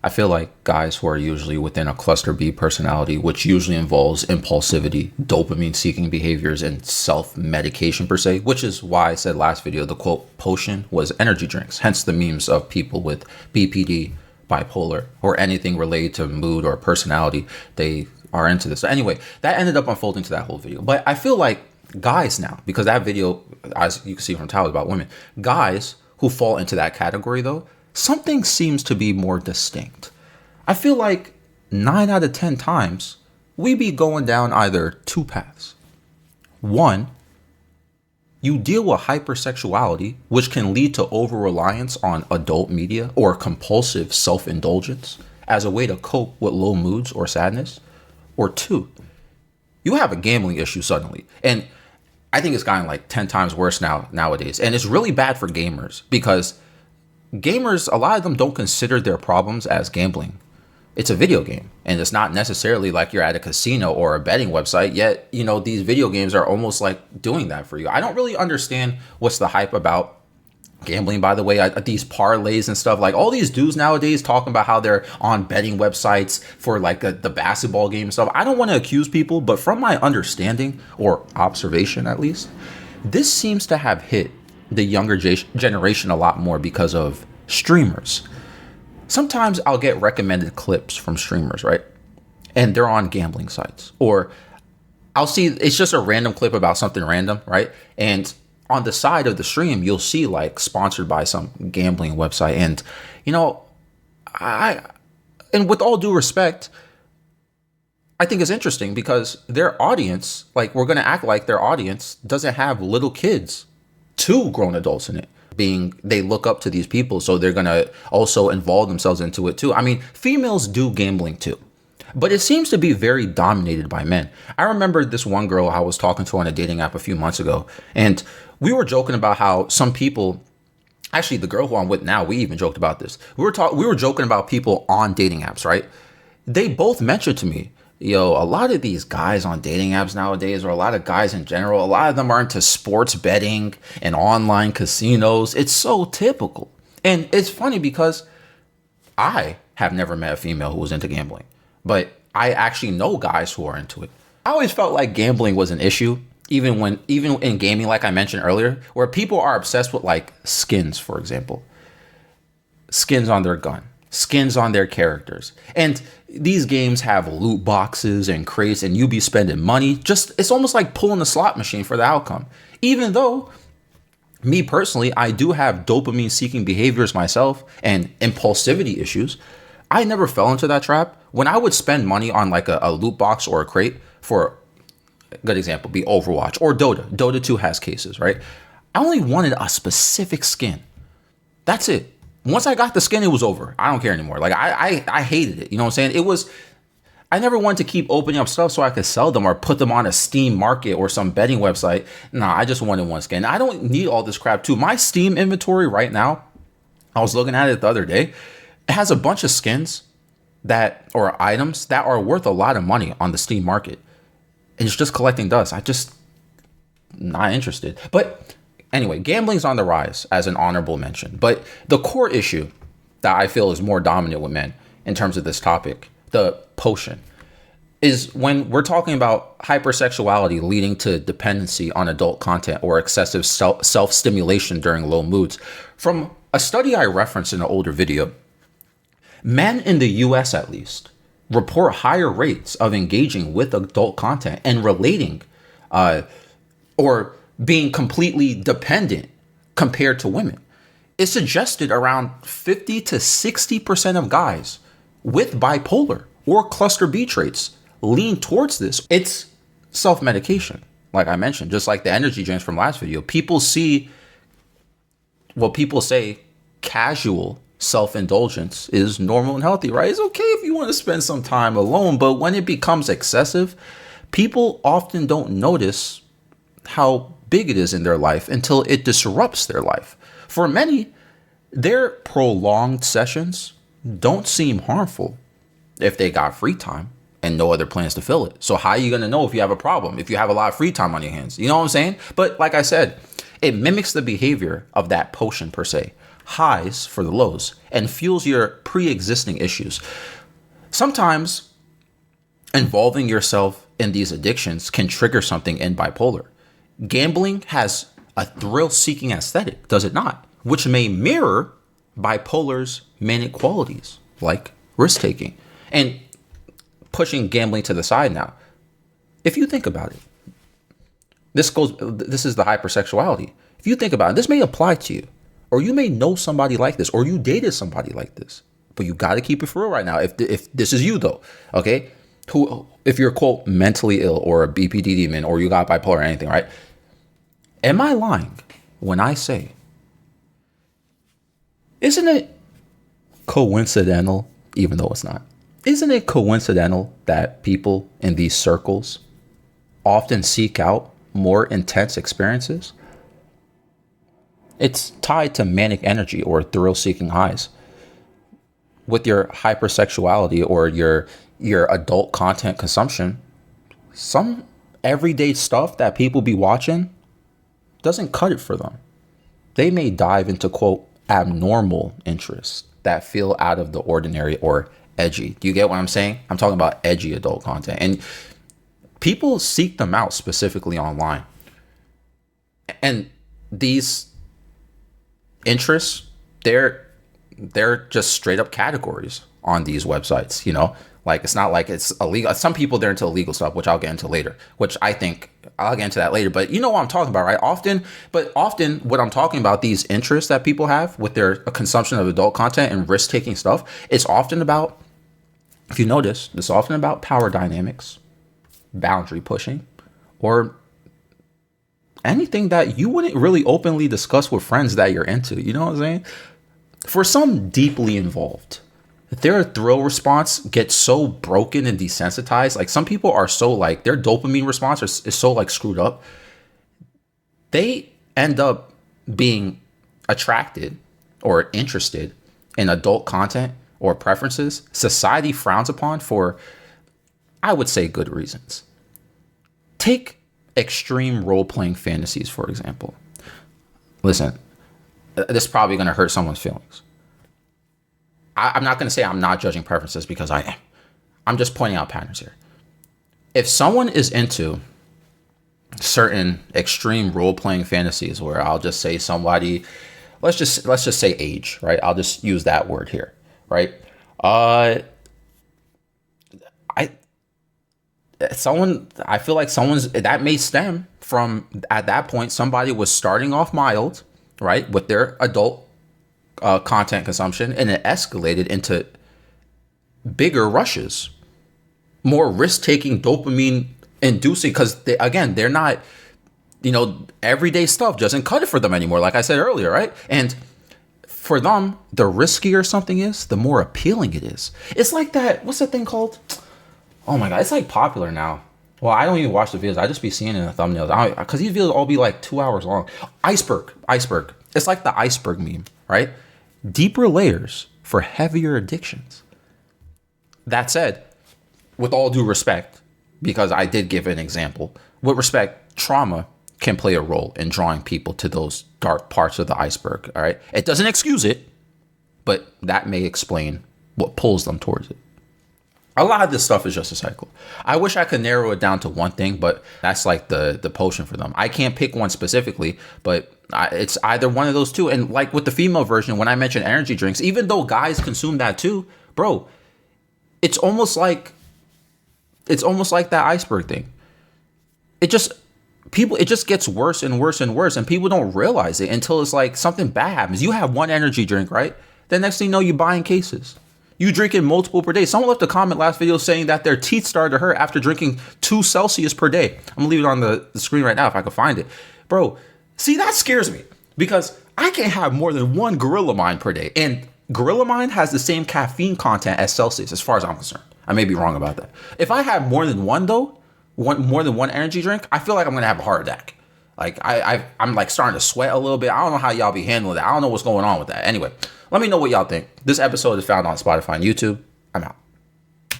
I feel like guys who are usually within a cluster B personality, which usually involves impulsivity, dopamine seeking behaviors, and self medication per se, which is why I said last video the quote potion was energy drinks, hence the memes of people with BPD, bipolar, or anything related to mood or personality. They are into this. So anyway, that ended up unfolding to that whole video. But I feel like guys now, because that video, as you can see from the title, about women, guys who fall into that category though, something seems to be more distinct. I feel like 9 out of 10 times we be going down either two paths. One, you deal with hypersexuality, which can lead to over-reliance on adult media or compulsive self-indulgence as a way to cope with low moods or sadness. Or two, you have a gambling issue suddenly. And I think it's gotten like 10 times worse nowadays. And it's really bad for gamers because gamers, a lot of them don't consider their problems as gambling. It's a video game, and it's not necessarily like you're at a casino or a betting website, yet, you know, these video games are almost like doing that for you. I don't really understand what's the hype about gambling, by the way. These parlays and stuff, like all these dudes nowadays talking about how they're on betting websites for like the basketball game and stuff. I don't want to accuse people, but from my understanding or observation, at least, this seems to have hit the younger generation a lot more because of streamers. Sometimes I'll get recommended clips from streamers, right? And they're on gambling sites. Or I'll see, it's just a random clip about something random, right? And on the side of the stream, you'll see like sponsored by some gambling website. And, you know, and with all due respect, I think it's interesting because their audience, like we're going to act like their audience doesn't have little kids, 2 grown adults in it. Being they look up to these people, so they're gonna also involve themselves into it too. I mean, females do gambling too, but it seems to be very dominated by men. I remember this one girl I was talking to on a dating app a few months ago, and we were joking about how some people, actually the girl who I'm with now, we even joked about this. We were joking about people on dating apps, right? They both mentioned to me, yo, a lot of these guys on dating apps nowadays, or a lot of guys in general, a lot of them are into sports betting and online casinos. It's so typical. And it's funny because I have never met a female who was into gambling, but I actually know guys who are into it. I always felt like gambling was an issue, even in gaming, like I mentioned earlier, where people are obsessed with like skins, for example, skins on their gun, skins on their characters. And these games have loot boxes and crates, and you be spending money. Just, it's almost like pulling a slot machine for the outcome. Even though, me personally, I do have dopamine seeking behaviors myself and impulsivity issues, I never fell into that trap. When I would spend money on like a loot box or a crate, for a good example, be Overwatch or Dota. Dota 2 has cases, right? I only wanted a specific skin. That's it. Once I got the skin, it was over. I don't care anymore. Like I hated it. You know what I'm saying? I never wanted to keep opening up stuff so I could sell them or put them on a Steam market or some betting website. Nah, I just wanted one skin. I don't need all this crap too. My Steam inventory right now, I was looking at it the other day. It has a bunch of skins or items that are worth a lot of money on the Steam market. And it's just collecting dust. Not interested. But anyway, gambling's on the rise as an honorable mention. But the core issue that I feel is more dominant with men in terms of this topic, the potion, is when we're talking about hypersexuality leading to dependency on adult content or excessive self-stimulation during low moods. From a study I referenced in an older video, men in the US at least report higher rates of engaging with adult content and relating or being completely dependent compared to women. It suggested around 50 to 60% of guys with bipolar or cluster B traits lean towards this. It's self-medication, like I mentioned, just like the energy drinks from last video. People see what people say casual self-indulgence is normal and healthy, right? It's okay if you want to spend some time alone, but when it becomes excessive, people often don't notice how big it is in their life until it disrupts their life. For many, their prolonged sessions don't seem harmful if they got free time and no other plans to fill it. So how are you going to know if you have a problem, if you have a lot of free time on your hands? You know what I'm saying? But like I said, it mimics the behavior of that potion per se. highs for the lows and fuels your pre-existing issues. Sometimes involving yourself in these addictions can trigger something in bipolar. Gambling has a thrill-seeking aesthetic, does it not? Which may mirror bipolar's manic qualities, like risk-taking. And pushing gambling to the side now, if you think about it, this is the hypersexuality. If you think about it, this may apply to you, or you may know somebody like this, or you dated somebody like this, but you got to keep it for real right now. If this is you though, okay, if you're quote mentally ill or a BPD demon or you got bipolar or anything, right? Am I lying when I say, isn't it coincidental, even though it's not? Isn't it coincidental that people in these circles often seek out more intense experiences? It's tied to manic energy or thrill-seeking highs. With your hypersexuality or your adult content consumption, some everyday stuff that people be watching doesn't cut it for them. They may dive into, quote, abnormal interests that feel out of the ordinary or edgy. Do you get what I'm saying? I'm talking about edgy adult content. And people seek them out specifically online. And these interests, they're just straight up categories on these websites, you know? Like, it's not like it's illegal. Some people, they're into illegal stuff, which I'll get into later, which I think I'll get into that later. But you know what I'm talking about, right? Often what I'm talking about, these interests that people have with their consumption of adult content and risk-taking stuff, it's often about, if you notice, it's often about power dynamics, boundary pushing, or anything that you wouldn't really openly discuss with friends that you're into. You know what I'm saying? For some deeply involved, their thrill response gets so broken and desensitized. Like, some people are so, like, their dopamine response is so, like, screwed up. They end up being attracted or interested in adult content or preferences society frowns upon for, I would say, good reasons. Take extreme role-playing fantasies, for example. Listen, this is probably going to hurt someone's feelings. I'm not going to say I'm not judging preferences, because I am. I'm just pointing out patterns here. If someone is into certain extreme role-playing fantasies, where I'll just say somebody, let's just say age, right? I'll just use that word here, right? I feel like that may stem from, at that point, somebody was starting off mild, right, with their adult content consumption, and it escalated into bigger rushes, more risk-taking, dopamine inducing, because they're not, everyday stuff doesn't cut it for them anymore, like I said earlier, right? And for them, the riskier something is, the more appealing it is. It's like that, what's that thing called? Oh my God, it's like popular now. Well, I don't even watch the videos. I just be seeing it in the thumbnails. Because these videos all be like 2 hours long. Iceberg. It's like the iceberg meme, right? Deeper layers for heavier addictions. That said, with all due respect, because I did give an example, with respect, trauma can play a role in drawing people to those dark parts of the iceberg, all right? It doesn't excuse it, but that may explain what pulls them towards it. A lot of this stuff is just a cycle. I wish I could narrow it down to one thing, but that's like the potion for them. I can't pick one specifically, but it's either one of those two. And like with the female version, when I mentioned energy drinks, even though guys consume that too, bro, it's almost like that iceberg thing. It just gets worse and worse and worse, and people don't realize it until it's like something bad happens. You have one energy drink, right? Then next thing you know, you're buying cases. You drinking multiple per day. Someone left a comment last video saying that their teeth started to hurt after drinking 2 Celsius per day. I'm gonna leave it on the screen right now if I can find it. Bro, see, that scares me, because I can't have more than 1 Gorilla Mind per day. And Gorilla Mind has the same caffeine content as Celsius, as far as I'm concerned. I may be wrong about that. If I have more than one though, more than one energy drink, I feel like I'm gonna have a heart attack. Like I'm like starting to sweat a little bit. I don't know how y'all be handling that. I don't know what's going on with that. Anyway, let me know what y'all think. This episode is found on Spotify and YouTube. I'm out.